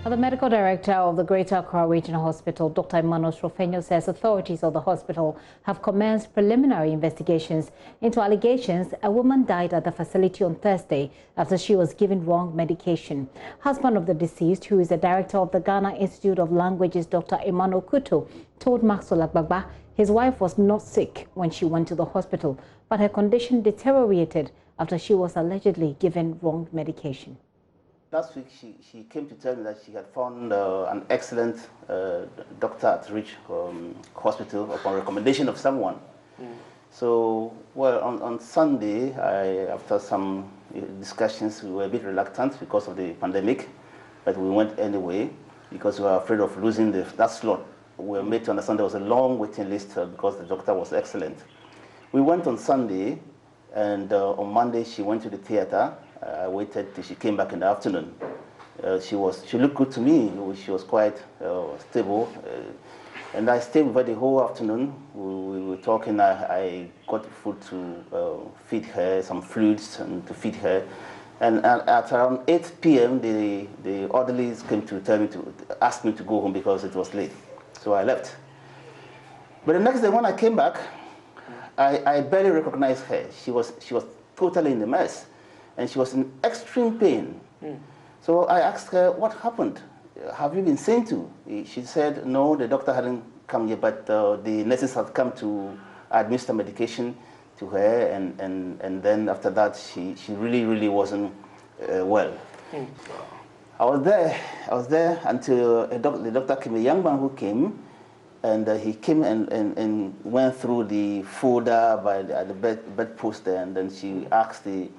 The medical director of the Greater Accra Regional Hospital, Dr. Emmanuel Srofenyo, says authorities of the hospital have commenced preliminary investigations into allegations a woman died at the facility on Thursday after she was given wrong medication. Husband of the deceased, who is the director of the Ghana Institute of Languages, Dr. Emmanuel Kuto, told Maxwell Agbagba his wife was not sick when she went to the hospital, but her condition deteriorated after she was allegedly given wrong medication. Last week, she came to tell me that she had found an excellent doctor at Rich Hospital upon recommendation of someone. So, well, on Sunday, after some discussions, we were a bit reluctant because of the pandemic, but we went anyway because we were afraid of losing that slot. We were made to understand there was a long waiting list because the doctor was excellent. We went on Sunday, and on Monday, she went to the theater. I waited till she came back in the afternoon. She looked good to me. She was quite stable. And I stayed with her the whole afternoon. We were talking. I got food to feed her, some fluids and to feed her. And at around 8 p.m., the orderlies came to tell me to ask me to go home because it was late. So I left. But the next day when I came back, I barely recognized her. She was totally in a mess. And she was in extreme pain. So I asked her, what happened? Have you been seen to? She said, no, the doctor hadn't come yet, but the nurses had come to administer medication to her, and then after that, she really wasn't well. I was there until the doctor came, a young man who came, and he came and went through the folder at the bedpost there, and then she asked the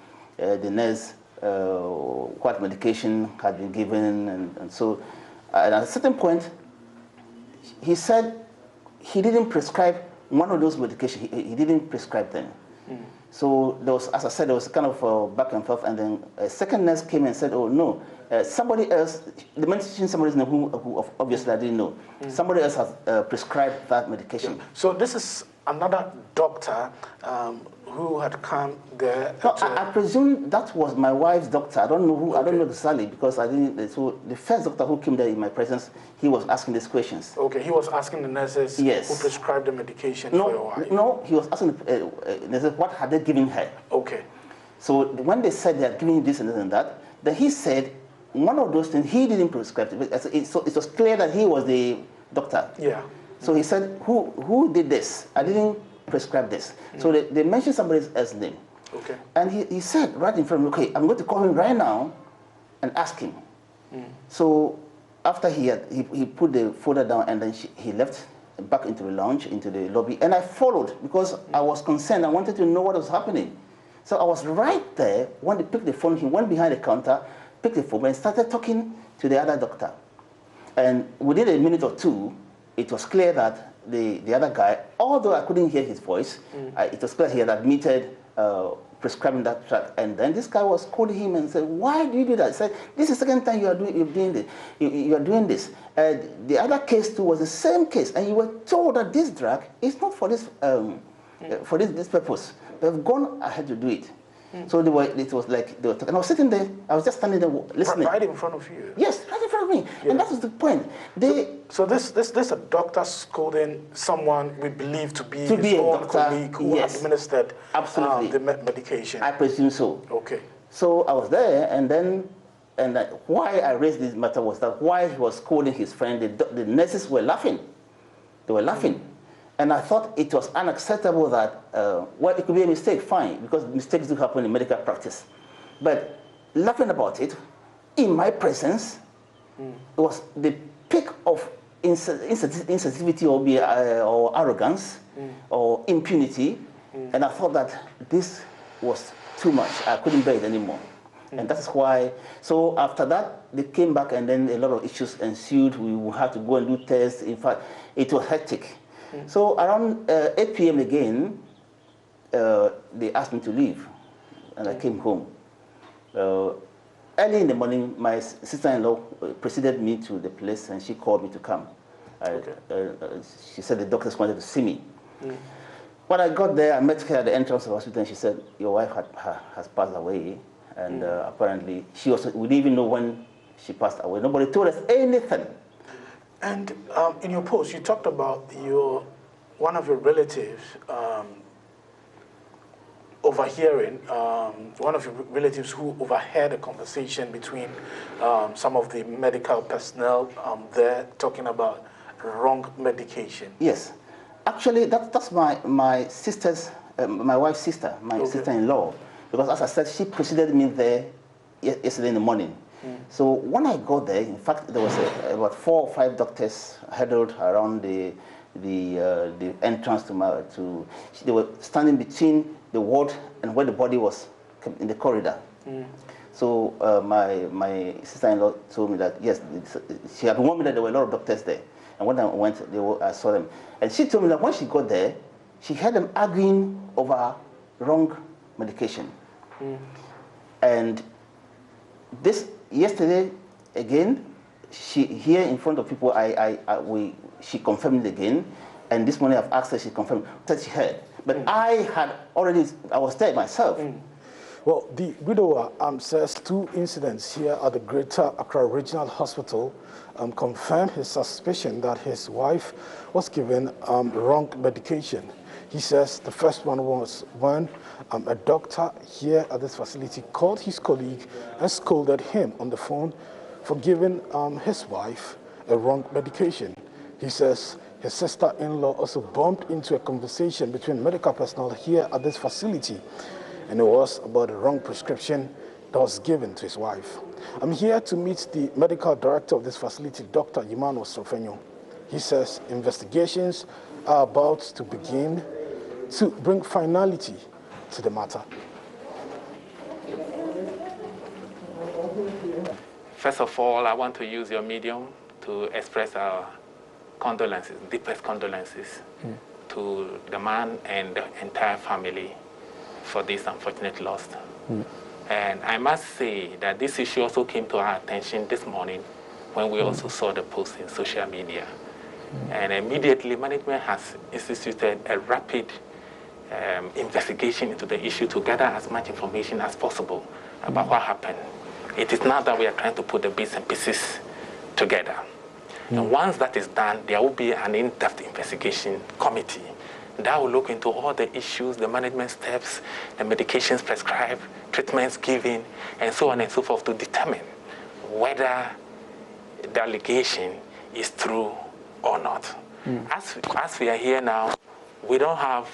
nurse what medication had been given, and so at a certain point he said he didn't prescribe one of those medications. He didn't prescribe them. So there was, as I said, there was kind of back and forth, and then a second nurse came and said, oh no, somebody else, the mentioned somebody's name who obviously I didn't know, somebody else has prescribed that medication. Yeah. So this is another doctor who had come there. No, I presume that was my wife's doctor. I don't know who. Okay. I don't know exactly because I didn't. So the first doctor who came there in my presence, he was asking these questions. Okay, he was asking the nurses who prescribed the medication for your wife. No, he was asking the nurses what had they given her. Okay. So when they said they had given this and this and that, then he said one of those things he didn't prescribe. So it was clear that he was the doctor. Yeah. So he said, who did this? I didn't prescribe this. So they mentioned somebody else's name. Okay. And he said right in front of me, okay, I'm going to call him right now and ask him. So after he put the folder down, and then he left back into the lounge, into the lobby, and I followed because I was concerned. I wanted to know what was happening. So I was right there. When they picked the phone, he went behind the counter, picked the phone, and started talking to the other doctor. And within a minute or two, it was clear that the other guy, although I couldn't hear his voice, it was clear he had admitted prescribing that drug. And then this guy was calling him and said, why do you do that? He said, this is the second time you're doing this. You are doing this. The other case too was the same case, and you were told that this drug is not for this this purpose. They've gone ahead to do it. So it was like they were talking. And I was sitting there. I was just standing there listening. Right in front of you. Yes, right in front of me. Yeah. And that was the point. So this a doctor scolding someone we believe to be his own colleague who administered the medication. I presume so. Okay. So I was there, and why I raised this matter was that while he was scolding his friend, the nurses were laughing. They were laughing. And I thought it was unacceptable that, well, it could be a mistake, fine, because mistakes do happen in medical practice. But laughing about it, in my presence, it was the peak of insensitivity or arrogance or impunity. And I thought that this was too much. I couldn't bear it anymore. And that's why, so after that, they came back, and then a lot of issues ensued. We had to go and do tests. In fact, it was hectic. So around 8 p.m. again, they asked me to leave, and I came home. Early in the morning, my sister-in-law preceded me to the place, and she called me to come. She said the doctors wanted to see me. When I got there, I met her at the entrance of the hospital, and she said, your wife has passed away, and apparently we didn't even know when she passed away. Nobody told us anything. And in your post, you talked about one of your relatives overhearing, one of your relatives who overheard a conversation between some of the medical personnel there talking about wrong medication. Yes. Actually, that's my sister's, my wife's sister, my sister-in-law. Because as I said, she preceded me there yesterday in the morning. So when I got there, in fact, there was about 4 or 5 doctors huddled around the entrance to they were standing between the ward and where the body was in the corridor. So my sister-in-law told me that yes, she had warned me that there were a lot of doctors there. And when I went, I saw them. And she told me that when she got there, she had them arguing over wrong medication. And yesterday, again, here in front of people, she confirmed it again. And this morning I've asked her, she confirmed that she heard. But I was there myself. Well, the widower says 2 incidents here at the Greater Accra Regional Hospital confirm his suspicion that his wife was given wrong medication. He says the first one was when a doctor here at this facility called his colleague and scolded him on the phone for giving his wife a wrong medication. He says his sister-in-law also bumped into a conversation between medical personnel here at this facility, and it was about the wrong prescription that was given to his wife. I'm here to meet the medical director of this facility, Dr. Sofenyo. He says investigations are about to begin to bring finality to the matter. First of all, I want to use your medium to express our condolences, deepest condolences to the man and the entire family for this unfortunate loss. And I must say that this issue also came to our attention this morning when we also saw the post in social media. And immediately management has instituted a rapid investigation into the issue to gather as much information as possible about what happened. It is now that we are trying to put the bits and pieces together. And once that is done, there will be an in-depth investigation committee that will look into all the issues, the management steps, the medications prescribed, treatments given, and so on and so forth to determine whether the allegation is true or not. As we are here now, we don't have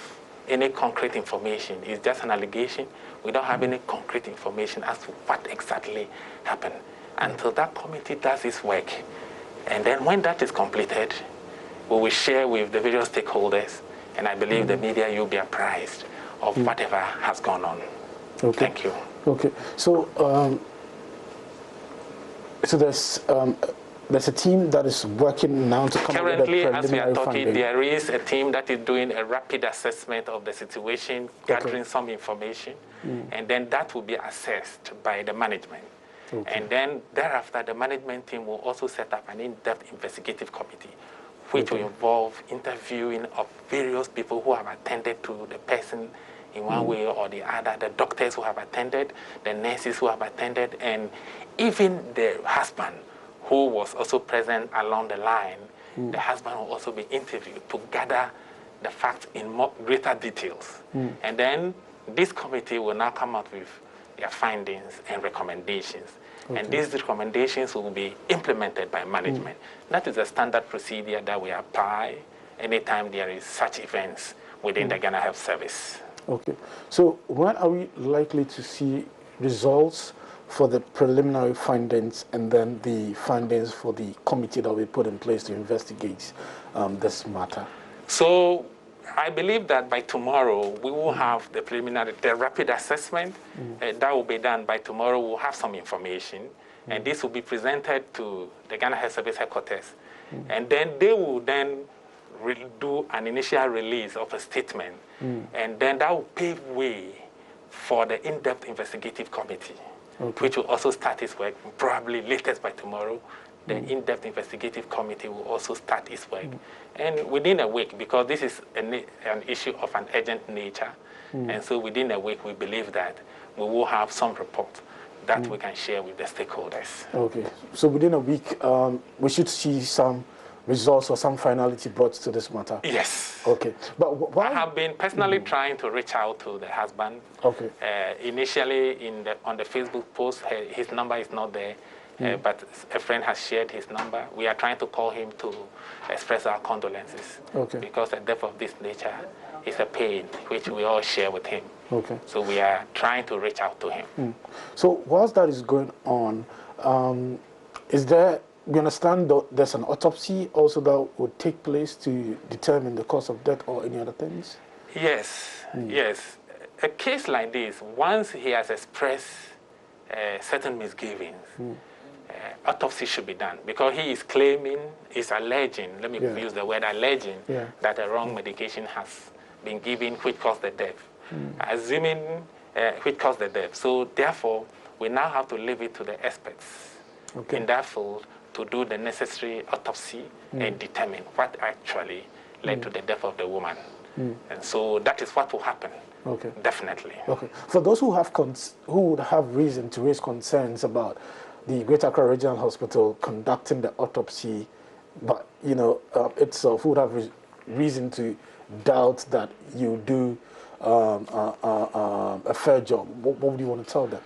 any concrete information. It's just an allegation. We don't have any concrete information as to what exactly happened until that committee does its work. And then when that is completed, we will share with the various stakeholders, and I believe the media, you'll be apprised of whatever has gone on. Okay. Thank you. Okay. So, there's a team that is working now to come up with a preliminary as we are talking, finding. there is a team that is doing a rapid assessment of the situation, gathering some information, and then that will be assessed by the management. And then thereafter, the management team will also set up an in-depth investigative committee, which will involve interviewing of various people who have attended to the person in one way or the other, the doctors who have attended, the nurses who have attended, and even the husband who was also present along the line. The husband will also be interviewed to gather the facts in more greater details. And then this committee will now come out with their findings and recommendations. And these recommendations will be implemented by management. That is a standard procedure that we apply anytime there is such events within the Ghana Health Service. Okay. So when are we likely to see results for the preliminary findings and then the findings for the committee that we put in place to investigate this matter? So I believe that by tomorrow we will have the preliminary, the rapid assessment. That will be done by tomorrow. We'll have some information, and this will be presented to the Ghana Health Service headquarters, and then they will then do an initial release of a statement, and then that will pave way for the in-depth investigative committee, which will also start its work probably latest by tomorrow. The in-depth investigative committee will also start its work. And within a week, because this is an issue of an urgent nature, and so within a week we believe that we will have some report that we can share with the stakeholders. Okay. So within a week, we should see some results or some finality brought to this matter? Yes. Okay. But why? I have been personally trying to reach out to the husband. Okay. Initially, on the Facebook post, his number is not there, but a friend has shared his number. We are trying to call him to express our condolences. Okay. Because a death of this nature is a pain which we all share with him. Okay. So we are trying to reach out to him. So whilst that is going on, is there, we understand that there's an autopsy also that would take place to determine the cause of death or any other things? Yes, yes. A case like this, once he has expressed certain misgivings, autopsy should be done, because he is claiming, is alleging, let me use the word alleging, that a wrong medication has been given which caused the death. Assuming which caused the death. So therefore, we now have to leave it to the experts in that field to do the necessary autopsy and determine what actually led to the death of the woman. And so that is what will happen. Okay. Definitely. Okay. For those who would have reason to raise concerns about the Greater Accra Regional Hospital conducting the autopsy, but itself, who would have reason to doubt that you do a fair job, what would you want to tell them?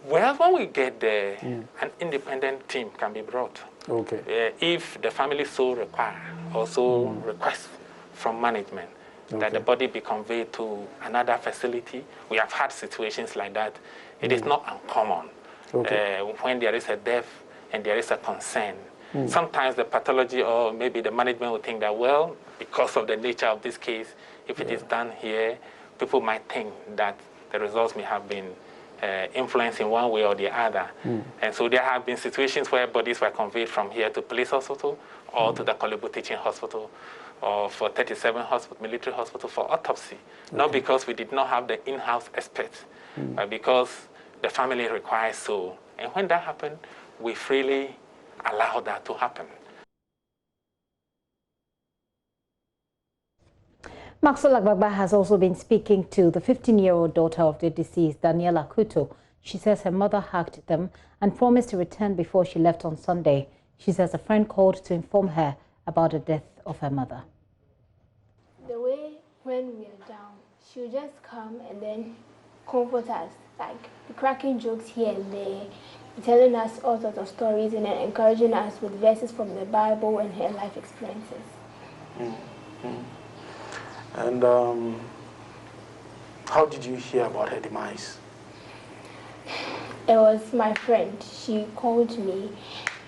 Well, when we get there, an independent team can be brought. Okay. If the family so require, also request from management that the body be conveyed to another facility. We have had situations like that. It is not uncommon when there is a death and there is a concern. Sometimes the pathology or maybe the management will think that, well, because of the nature of this case, if it is done here, people might think that the results may have been influenced in one way or the other. And so there have been situations where bodies were conveyed from here to Police Hospital or to the Kolebu Teaching Hospital or for 37 hospital, military hospital for autopsy. Not because we did not have the in-house experts, but because the family requires so. And when that happened, we freely allow that to happen. Maxwell Agbagba has also been speaking to the 15-year-old daughter of the deceased, Daniela Kuto. She says her mother hugged them and promised to return before she left on Sunday. She says a friend called to inform her about the death of her mother. The way when we are down, she would just come and then comfort us, like cracking jokes here and there, telling us all sorts of stories and then encouraging us with verses from the Bible and her life experiences. And how did you hear about her demise? It was my friend. She called me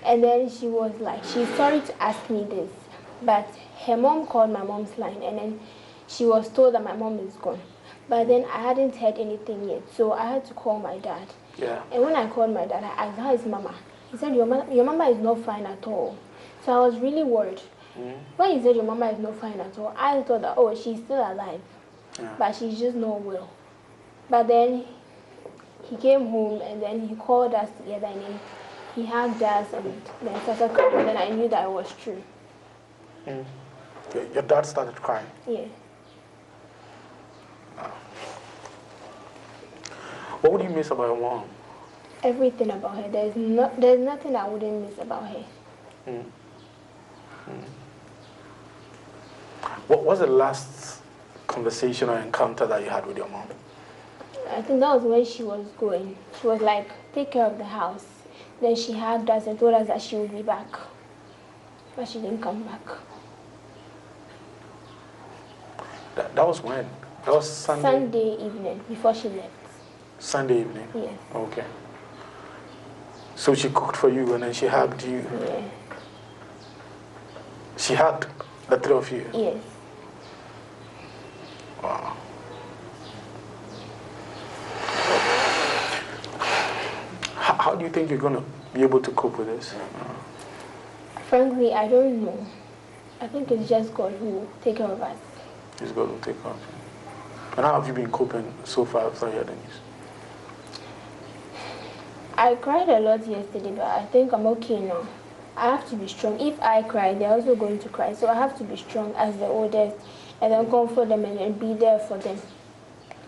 and then she was like, she's sorry to ask me this, but her mom called my mom's line and then she was told that my mom is gone. But then I hadn't heard anything yet, so I had to call my dad. And when I called my dad, I asked, how is Mama? He said, your mama is not fine at all. So I was really worried. When he said your mama is not fine at all, I thought that, oh, she's still alive, but she's just not well. But then he came home and then he called us together and then he hugged us and then started crying. And then I knew that it was true. Your dad started crying? Yeah. What would you miss about your mom? Everything about her. There's nothing I wouldn't miss about her. What was the last conversation or encounter that you had with your mom? I think that was when she was going. She was like, take care of the house. Then she hugged us and told us that she would be back. But she didn't come back. That was when? That was Sunday? Sunday evening, before she left. Sunday evening? Yes. Okay. So she cooked for you and then she hugged you? Yeah. She hugged the three of you? Yes. Wow. How do you think you're going to be able to cope with this? Frankly, I don't know. I think it's just God who will take care of us. It's God who will take care of you. And how have you been coping so far after you had the news? I cried a lot yesterday, but I think I'm okay now. I have to be strong. If I cry, they're also going to cry. So I have to be strong as the oldest and then comfort them and then be there for them.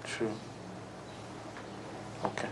True. Okay.